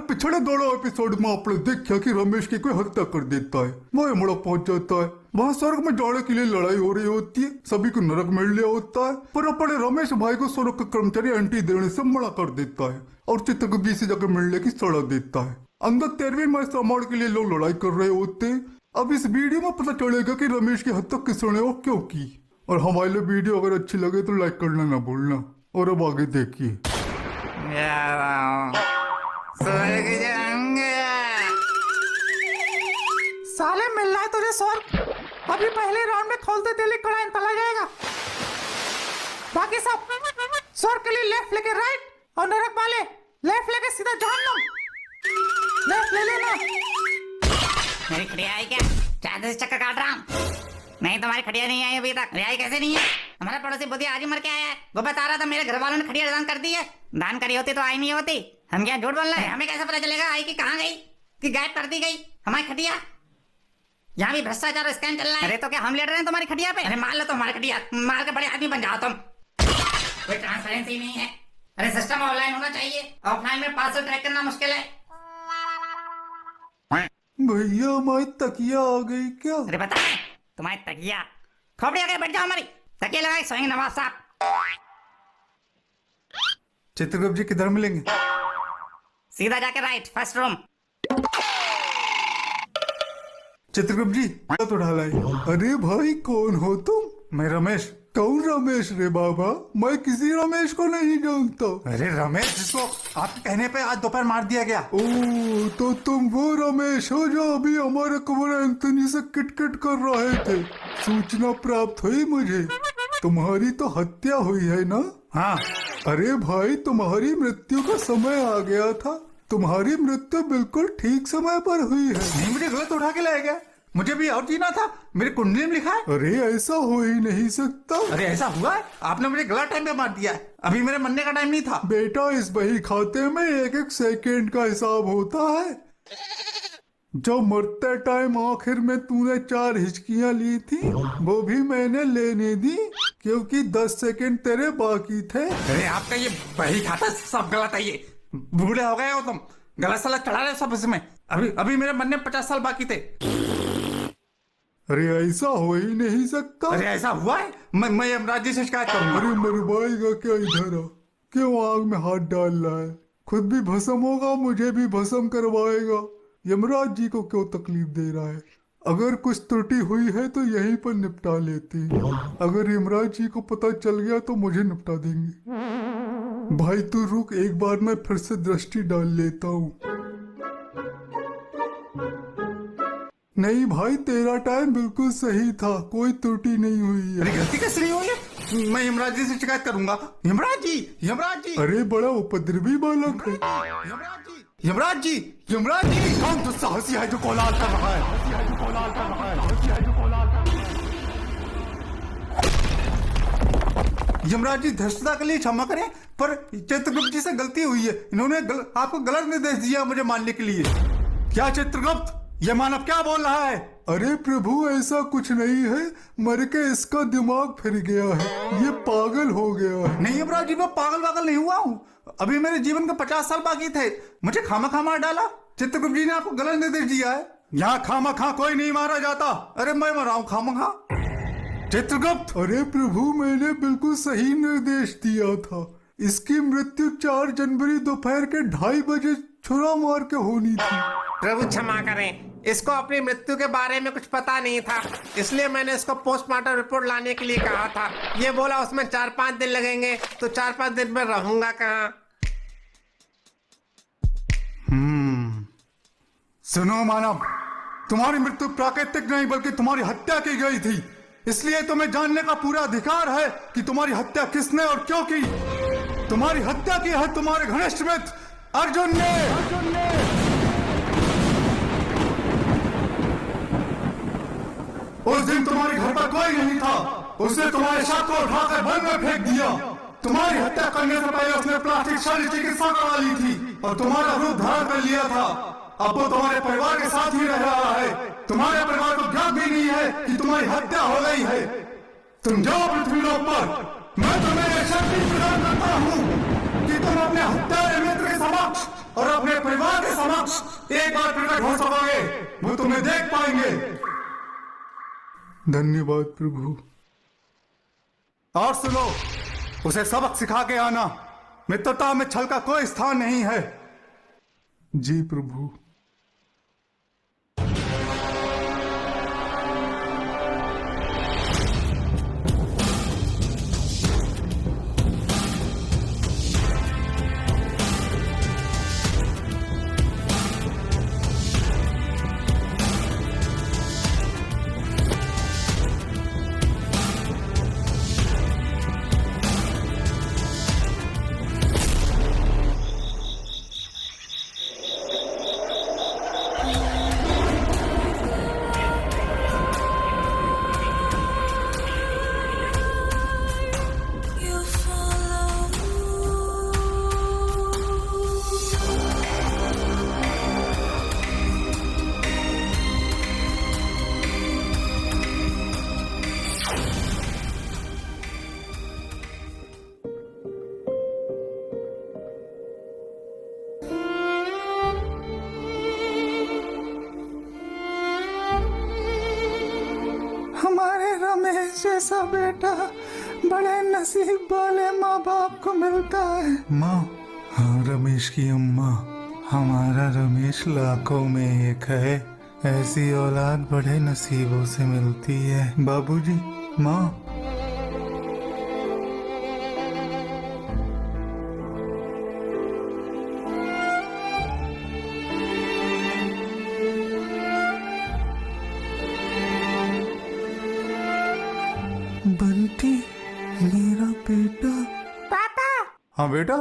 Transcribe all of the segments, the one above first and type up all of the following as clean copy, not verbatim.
पिछड़े दौड़ो एपिसोड में आपने देखा कि रमेश की कोई हत्या कर देता है, वो यमड़ा पहुंच जाता है। वहाँ स्वर्ग में जाने के लिए लड़ाई हो रही होती है, सभी को नरक मिल लिया होता है, पर अपने रमेश भाई को स्वर्ग का कर्मचारी एंट्री देने से मना कर देता है और चित्रगुप्त से जाकर मिलने की सलाह देता है। अंदर 13वीं माह सामान के लिए लोग लड़ाई कर रहे होते हैं। अब इस वीडियो में पता चलेगा कि रमेश की हत्या किसने और क्यों की। और हमारे लिए वीडियो अगर अच्छी लगे तो लाइक करना ना भूलना। और अब आगे देखिए। साले मिल रहा है तुझे स्वर्ग, अभी पहले राउंड में खोलते तेली कड़ा चला जाएगा। बाकी सब स्वर्ग के लिए लेफ्ट लेके राइट और नरक वाले लेफ्ट लेके सीधा जहन्नम। लेफ्ट ले लेना। मेरी खड़िया आई क्या? चाहते से चक्कर काट रहा हूँ। नहीं, तुम्हारी खड़िया नहीं आई अभी तक। आई कैसे नहीं है? हमारा पड़ोसी बुद्धि आज ही मर के आया है। वो बता रहा था मेरे घर वालों ने खड़िया दान कर दी है। दान करी होती तो आई नहीं होती। हम क्या झूठ बोल रहे हैं? हमें कैसे पता चलेगा आई कि कहाँ गई, कि गायब कर दी गई हमारी खटिया? यहाँ भी भ्रष्टाचार और स्कैम चल रहा है। अरे तो क्या हम लेट रहे हैं तुम्हारी खटिया पे? अरे मार लो तुम्हारी खटिया, मार के बड़े आदमी बन जाओ तुम। कोई ट्रांसपेरेंसी नहीं है। अरे सिस्टम ऑनलाइन होना चाहिए, ऑफलाइन में पार्सल ट्रैक करना मुश्किल है। भैया हमारी तकिया आ गई क्या? अरे बता, तुम्हारी तकिया खोपड़ी आगे बैठ जाओ। हमारी तकिया लगाए सोएंगे नवाज साहब। चित्रगुप्त जी किधर मिलेंगे? सीधा जाके राइट, फर्स्ट रूम। चित्रगुप्त जी तो ढाला है। अरे भाई कौन हो तुम? मैं रमेश। कौन रमेश रे बाबा? मैं किसी रमेश को नहीं जानता। अरे रमेश जिसको आपके कहने पे आज दोपहर मार दिया गया। ओह, तो तुम वो रमेश हो जो अभी हमारे कुंवर एंथनी से किटकिट कर रहे थे। सूचना प्राप्त हुई मुझे, तुम्हारी तो हत्या हुई है ना? हाँ। अरे भाई तुम्हारी मृत्यु का समय आ गया था। तुम्हारी मृत्यु बिल्कुल ठीक समय पर हुई है। नहीं, मुझे गलत उठा के लाया गया। मुझे भी और जीना था, मेरे कुंडली में लिखा है। अरे ऐसा हो ही नहीं सकता। अरे ऐसा हुआ है, आपने मुझे गलत टाइम पे मार दिया है। अभी मेरे मरने का टाइम नहीं था। बेटा इस बही खाते में एक एक सेकेंड का हिसाब होता है। जब मरते टाइम आखिर में तूने 4 हिचकियां ली थी, वो भी मैंने लेने दी क्योंकि 10 सेकेंड तेरे बाकी थे। अरे आपका ये बही खाता सब गलत है। ये बूढ़े हो गए हो तुम, गलत सलत चढ़ा रहे हो सब इसमें। अभी मेरे मरने 50 साल बाकी थे। अरे ऐसा हो ही नहीं सकता। अरे ऐसा हुआ है, मैं यमराज जी से शिकायत करूंगा। अरे मरवाएगा क्या इधर? क्यों आग में हाथ डाल रहा है? खुद भी भस्म होगा, मुझे भी भस्म करवाएगा। यमराज जी को क्यों तकलीफ दे रहा है? अगर कुछ त्रुटि हुई है तो यहीं पर निपटा लेते हैं। अगर यमराज जी को पता चल गया तो मुझे निपटा देंगे। भाई तू रुक, एक बार मैं फिर से दृष्टि डाल लेता हूँ। नहीं भाई, तेरा टाइम बिल्कुल सही था, कोई त्रुटि नहीं हुई है। अरे गलती कैसे नहीं हुई है? मैं यमराज जी से शिकायत करूंगा। यमराज जी, यमराज जी। अरे बड़ा उपद्रवी बालक है। यमराज जी, यमराज जी, यमराज जी। कौन दुस्साहसी है जो कोलाहल कर रहा है? यमराज जी धृष्टता के लिए क्षमा करें, पर चित्रगुप्त जी से गलती हुई है। इन्होंने आपको गलत निर्देश दिया मुझे मारने के लिए। क्या चित्रगुप्त, ये मानव क्या बोल रहा है? अरे प्रभु ऐसा कुछ नहीं है, मर के इसका दिमाग फिर गया है, ये पागल हो गया है। नहीं यमराज जी, मैं पागल नहीं हुआ हूँ। अभी मेरे जीवन के 50 साल बाकी थे, मुझे खामा मार डाला। चित्रगुप्त जी ने आपको गलत निर्देश दिया है। यहाँ खामा कोई नहीं मारा जाता। अरे मैं मरा हूँ खामा। चित्रगुप्त, अरे प्रभु मैंने बिल्कुल सही निर्देश दिया था। इसकी मृत्यु 4 जनवरी दोपहर के 2:30 बजे छुरा मार के होनी थी। प्रभु क्षमा करें, इसको अपनी मृत्यु के बारे में कुछ पता नहीं था, इसलिए मैंने इसको पोस्टमार्टम रिपोर्ट लाने के लिए कहा था। ये बोला उसमें 4-5 दिन लगेंगे, तो 4-5 दिन में रहूंगा कहाँ? सुनो मानव, तुम्हारी मृत्यु प्राकृतिक नहीं बल्कि तुम्हारी हत्या की गई थी। इसलिए तुम्हें जानने का पूरा अधिकार है कि तुम्हारी हत्या किसने और क्यों की। तुम्हारी हत्या की है तुम्हारे घनिष्ठ मित्र अर्जुन ने। उस दिन तुम्हारे घर पर कोई नहीं था, उसने तुम्हारे शव को उठाकर वन में फेंक दिया। तुम्हारी हत्या करने से पहले उसने प्लास्टिक शल्य चिकित्सा करवा ली थी और तुम्हारा रूप धारण कर लिया था। अब वो तुम्हारे परिवार के साथ ही रह रहा है। तुम्हारे परिवार को ज्ञात भी नहीं है कि तुम्हारी हत्या हो गई है। तुम जाओ पृथ्वीलोक पर, मैं तुम्हें शक्ति प्रदान करता हूँ कि तुम अपने हत्यारे मित्र के समक्ष और अपने परिवार के एक बार प्रकट हो सकोगे, वो तुम्हें देख पाएंगे। धन्यवाद प्रभु। और सुनो, उसे सबक सिखा के आना। मित्रता में छल का कोई स्थान नहीं है। जी प्रभु। You follow. हमारे रमेश जैसा बेटा बड़े नसीब वाले माँ बाप को मिलता है। माँ, हाँ रमेश की अम्मा, हमारा रमेश लाखों में एक है। ऐसी औलाद बड़े नसीबों से मिलती है। बाबूजी, माँ। बंटी, मेरा बेटा। पापा, हाँ बेटा।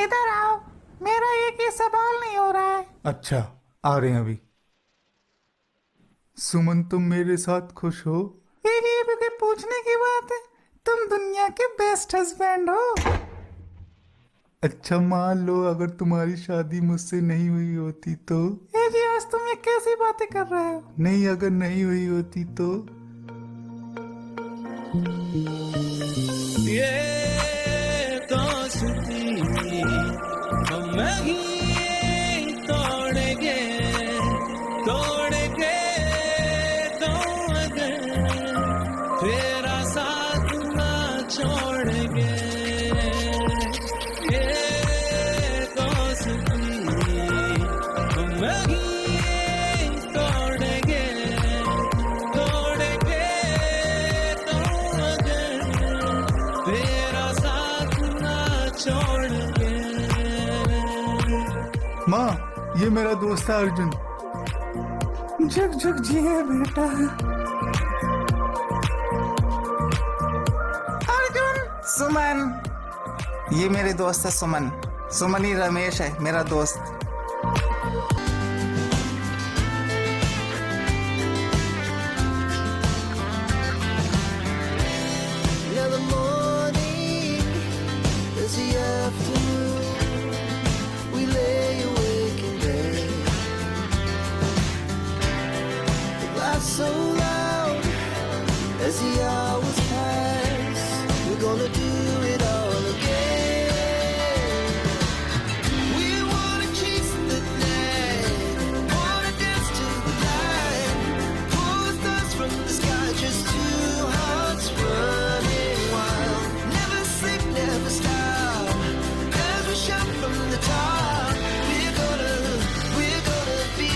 इधर आओ, मेरा एक ही सवाल नहीं हो रहा है। अच्छा, आ रहे हैं अभी। सुमन, तुम मेरे साथ खुश हो? ये भी कोई पूछने की बात है? तुम दुनिया के बेस्ट हस्बैंड हो। अच्छा, मान लो अगर तुम्हारी शादी मुझसे नहीं हुई होती तो? ये जी, आज तुम ये कैसी बातें कर रहे हो? नहीं, अगर नहीं हुई होती तो? ये दोस्ती हम ही तोड़ेंगे तोड़ेंगे तो अगर तेरा साथ ना छोड़ेंगे। ये दोस्ती हम ही तोड़ेंगे तोड़ेंगे तो अगर तेरा साथ ना छोड़ेंगे। माँ, ये मेरा दोस्त है अर्जुन। जुग जुग जिए बेटा। अर्जुन। सुमन, ये मेरे दोस्त है सुमन। सुमन ही रमेश है मेरा दोस्त। Now the morning is the afternoon. We lay awake in bed. The laughs so loud as the hours pass. We're gonna do it all again. We wanna chase the night, wanna dance to the light. Pull the stars from the sky, just two hearts running wild. Never sleep, never stop. As we shout from the top, we're gonna be.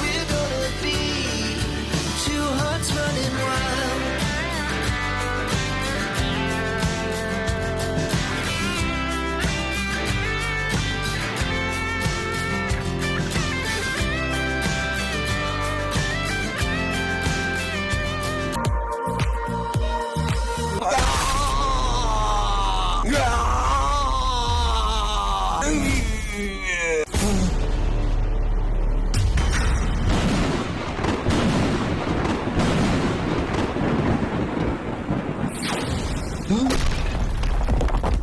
We're gonna be two hearts running wild.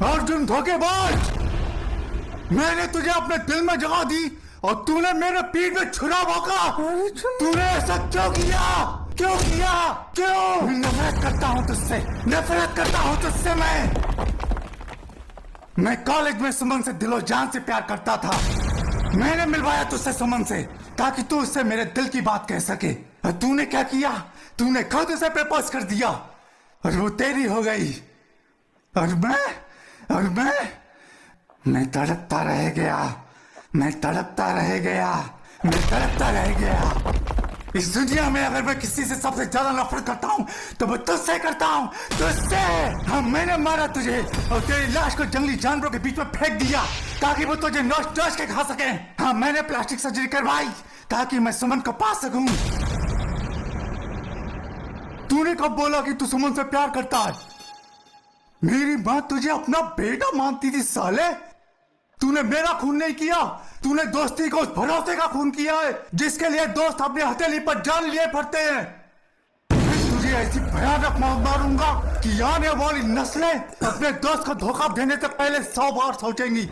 Arjun धोखेबाज! मैंने तुझे अपने दिल में जगह दी और तूने मेरे पीठ में छुरा भोंका। तूने ऐसा क्यों किया? क्यों किया? क्यों? नफरत करता हूं तुझसे, नफरत करता हूं तुझसे। मैं कॉलेज में सुमन से दिलो जान से प्यार करता था। मैंने मिलवाया तुझसे सुमन से ताकि तू उससे मेरे दिल की बात कह सके। और तूने क्या किया? तूने खुद उसे प्रपोज कर दिया और वो तेरी हो गई। और मैं तड़पता रह गया, मैं तड़पता रह गया, मैं तड़पता रह गया। इस दुनिया में अगर मैं किसी से सबसे ज्यादा नफरत करता हूँ तो मैं तुझसे करता हूँ, तुझसे। हाँ, मैंने मारा तुझे और तेरी लाश को जंगली जानवरों के बीच में फेंक दिया ताकि वो तुझे नोच नोच के खा सके। हाँ, मैंने प्लास्टिक सर्जरी करवाई ताकि मैं सुमन को पा सकूं। तूने कब बोला कि तू सुमन से प्यार करता है? मेरी माँ तुझे अपना बेटा मानती थी साले। तूने मेरा खून नहीं किया, तूने दोस्ती को उस भरोसे का खून किया है जिसके लिए दोस्त अपनी हथेली पर जान लिए फिरते हैं। मैं तुझे ऐसी भयानक मौत मारूंगा कि आने वाली नस्लें अपने दोस्त को धोखा देने से पहले 100 बार सोचेंगी।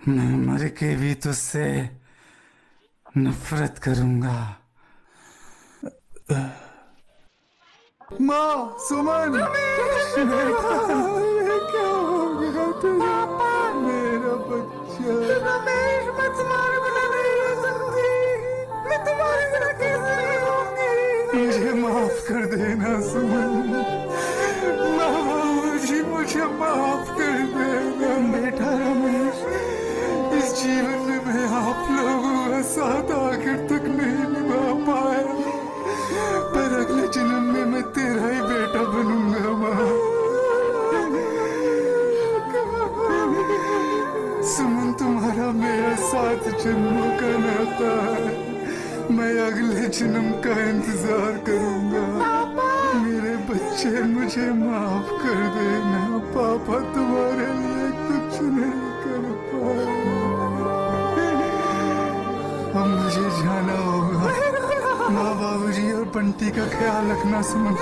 मैं मर के भी तुझसे नफरत करूंगा। माँ, सुमन, क्या हो गया तुझे? मेरा बच्चा। रमेश, मैं तुम्हारे बिना नहीं रह सकती। मैं तुम्हारे बिना कैसे रहूंगी? मुझे माफ कर देना सुमन। बाबूजी, मुझे माफ कर देना। बेटा रमेश, इस जीवन में मैं आप लोगों का साथ आखिर तक नहीं निभा पाया, पर अगले जन्म में मैं तेरा ही बेटा बनूंगा। माँ, सुमन, तुम्हारा मेरा 7 जन्मों का नाता है। मैं अगले जन्म का इंतजार करूंगा। मेरे बच्चे, मुझे माफ कर देना। पापा तुम्हारे लिए कुछ नहीं कर पाए। अब मुझे जाना होगा। माँ, बाबूजी और बंटी का ख्याल रखना सुमन।